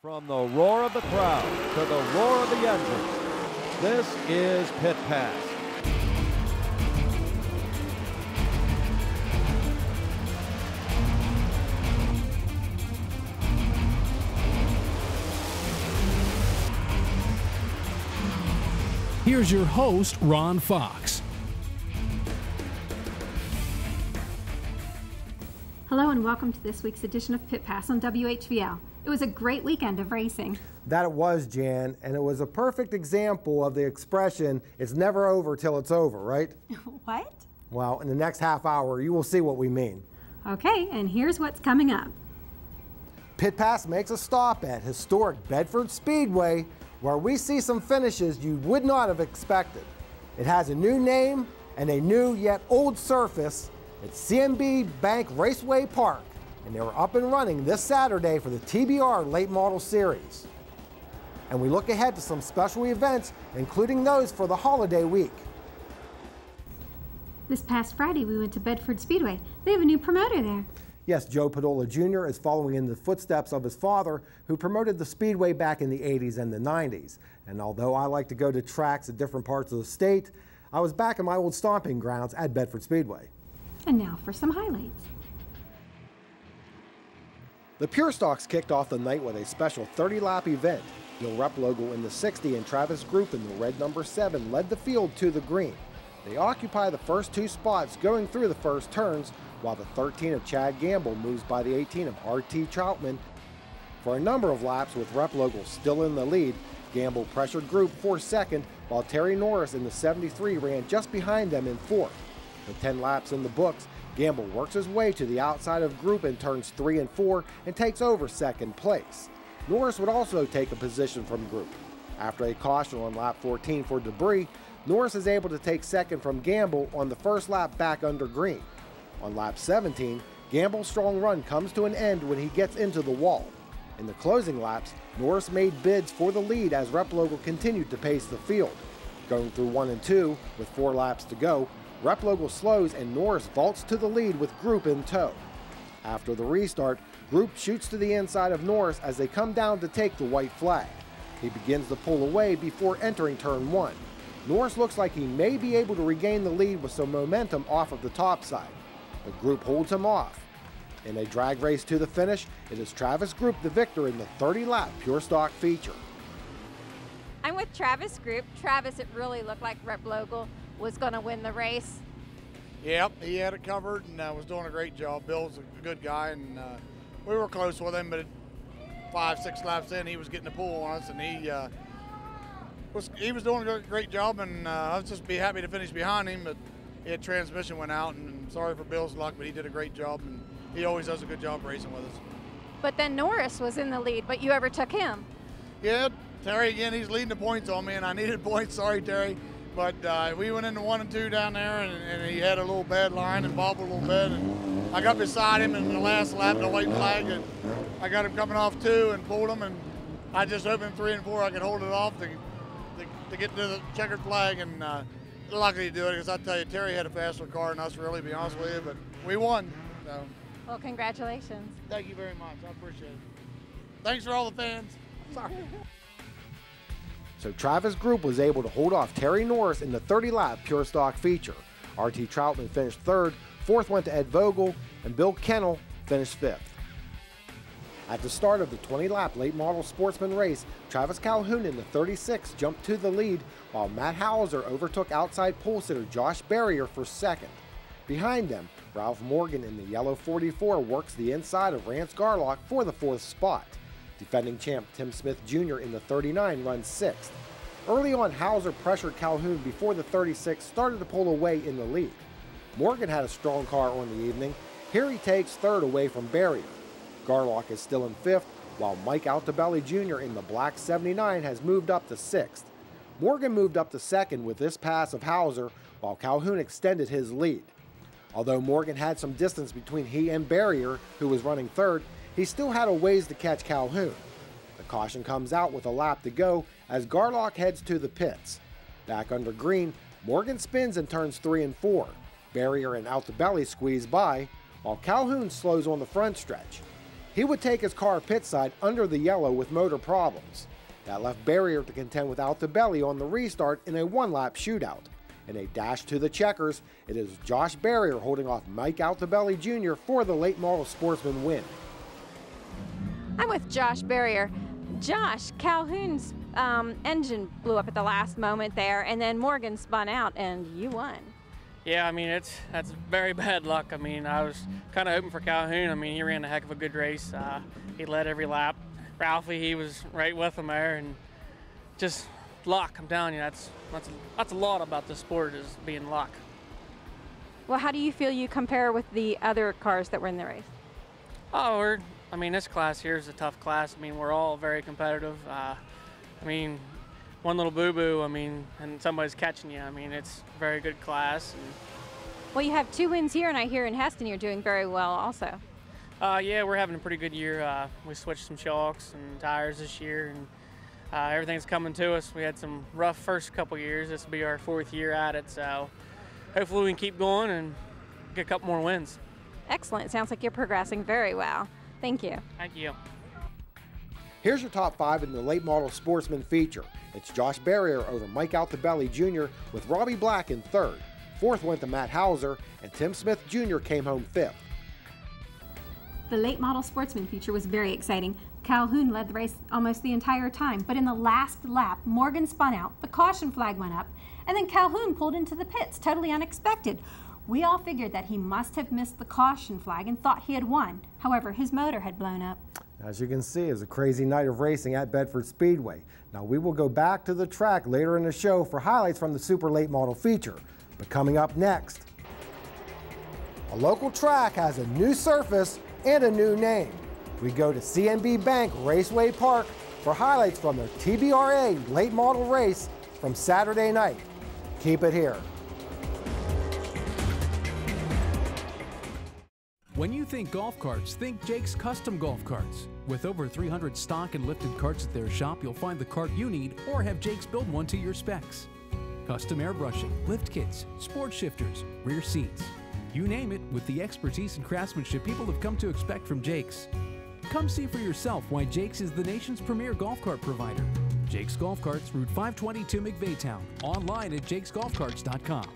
From the roar of the crowd to the roar of the engine, this is Pit Pass. Here's your host, Ron Fox. Hello and welcome to this week's edition of Pit Pass on WHVL. It was a great weekend of racing. That it was, Jan, and it was a perfect example of the expression, it's never over till it's over, right? What? Well, in the next half hour, you will see what we mean. Okay, and here's what's coming up. Pit Pass makes a stop at historic Bedford Speedway, where we see some finishes you would not have expected. It has a new name and a new yet old surface. It's CMB Bank Raceway Park, and they were up and running this Saturday for the TBR Late Model Series. And we look ahead to some special events, including those for the holiday week. This past Friday, we went to Bedford Speedway. They have a new promoter there. Yes, Joe Padola Jr. is following in the footsteps of his father, who promoted the Speedway back in the 80s and the 90s. And although I like to go to tracks at different parts of the state, I was back in my old stomping grounds at Bedford Speedway. And now for some highlights. The Pure Stocks kicked off the night with a special 30-lap event. Bill Replogle in the 60 and Travis Group in the red number 7 led the field to the green. They occupy the first two spots going through the first turns, while the 13 of Chad Gamble moves by the 18 of R.T. Troutman. For a number of laps with Replogle still in the lead, Gamble pressured Group for second, while Terry Norris in the 73 ran just behind them in fourth. With 10 laps in the books, Gamble works his way to the outside of Group in turns 3 and 4 and takes over second place. Norris would also take a position from Group. After a caution on lap 14 for debris, Norris is able to take second from Gamble on the first lap back under green. On lap 17, Gamble's strong run comes to an end when he gets into the wall. In the closing laps, Norris made bids for the lead as Replogle continued to pace the field. Going through 1 and 2 with 4 laps to go, Replogle slows and Norris vaults to the lead with Group in tow. After the restart, Group shoots to the inside of Norris as they come down to take the white flag. He begins to pull away before entering turn 1. Norris looks like he may be able to regain the lead with some momentum off of the top side, but Group holds him off. In a drag race to the finish, it is Travis Group the victor in the 30-lap Pure Stock feature. I'm with Travis Group. Travis, it really looked like Replogle was going to win the race. Yep, he had it covered and was doing a great job. Bill's a good guy, and we were close with him, but at 5-6 laps in, he was getting the pull on us, and he was doing a great job, and I was just happy to finish behind him, but his transmission went out, and sorry for Bill's luck, but he did a great job, and he always does a good job racing with us. But then Norris was in the lead, but you overtook him. Yeah, Terry, again, he's leading the points on me, and I needed points. Sorry, Terry. But we went into 1 and 2 down there, and he had a little bad line and bobbled a little bit. And I got beside him in the last lap, the white flag, and I got him coming off 2 and pulled him. And I just hoped in 3 and 4 I could hold it off to get to the checkered flag. And lucky to do it, because I tell you, Terry had a faster car than us, really, to be honest with you. But we won. So. Well, congratulations. Thank you very much. I appreciate it. Thanks for all the fans. Sorry. So Travis Group was able to hold off Terry Norris in the 30-lap Pure Stock feature. R.T. Troutman finished third, fourth went to Ed Vogel, and Bill Kennel finished fifth. At the start of the 20-lap late model sportsman race, Travis Calhoun in the 36 jumped to the lead, while Matt Hauser overtook outside pole sitter Josh Barrier for second. Behind them, Ralph Morgan in the yellow 44 works the inside of Rance Garlock for the 4th spot. Defending champ Tim Smith Jr. in the 39 runs 6th. Early on, Hauser pressured Calhoun before the 36 started to pull away in the lead. Morgan had a strong car on the evening. Here he takes 3rd away from Barrier. Garlock is still in 5th, while Mike Altobelli Jr. in the black 79 has moved up to 6th. Morgan moved up to 2nd with this pass of Hauser, while Calhoun extended his lead. Although Morgan had some distance between he and Barrier, who was running 3rd, he still had a ways to catch Calhoun. The caution comes out with a lap to go as Garlock heads to the pits. Back under green, Morgan spins in turns 3 and 4. Barrier and Altobelli squeeze by, while Calhoun slows on the front stretch. He would take his car pit side under the yellow with motor problems. That left Barrier to contend with Altobelli on the restart in a one-lap shootout. In a dash to the checkers, it is Josh Barrier holding off Mike Altobelli Jr. for the late model Sportsman win. I'm with Josh Barrier. Josh, Calhoun's engine blew up at the last moment there, and then Morgan spun out, and you won. Yeah, I mean, that's very bad luck. I mean, I was kind of hoping for Calhoun. I mean, he ran a heck of a good race. He led every lap. Ralphie, he was right with him there, and just luck. I'm telling you, that's a lot about the sport, is being luck. Well, how do you feel you compare with the other cars that were in the race? Oh, I mean, this class here is a tough class. I mean, we're all very competitive. I mean, one little boo-boo, I mean, and somebody's catching you. I mean, it's a very good class. Well, you have 2 wins here, and I hear in Heston you're doing very well also. Yeah, we're having a pretty good year. We switched some shocks and tires this year, and everything's coming to us. We had some rough first couple years. This will be our 4th year at it, so hopefully we can keep going and get a couple more wins. Excellent. Sounds like you're progressing very well. Thank you. Thank you. Here's your top 5 in the late model Sportsman feature. It's Josh Barrier over Mike Altobelli Jr. with Robbie Black in 3rd. 4th went to Matt Hauser, and Tim Smith Jr. came home 5th. The late model Sportsman feature was very exciting. Calhoun led the race almost the entire time, but in the last lap, Morgan spun out, the caution flag went up, and then Calhoun pulled into the pits, totally unexpected. We all figured that he must have missed the caution flag and thought he had won. However, his motor had blown up. As you can see, it's a crazy night of racing at Bedford Speedway. Now we will go back to the track later in the show for highlights from the super late model feature. But coming up next, a local track has a new surface and a new name. We go to CNB Bank Raceway Park for highlights from their TBRA late model race from Saturday night. Keep it here. When you think golf carts, think Jake's Custom Golf Carts. With over 300 stock and lifted carts at their shop, you'll find the cart you need or have Jake's build one to your specs. Custom airbrushing, lift kits, sport shifters, rear seats. You name it, with the expertise and craftsmanship people have come to expect from Jake's. Come see for yourself why Jake's is the nation's premier golf cart provider. Jake's Golf Carts, Route 522 McVeigh Town. Online at jakesgolfcarts.com.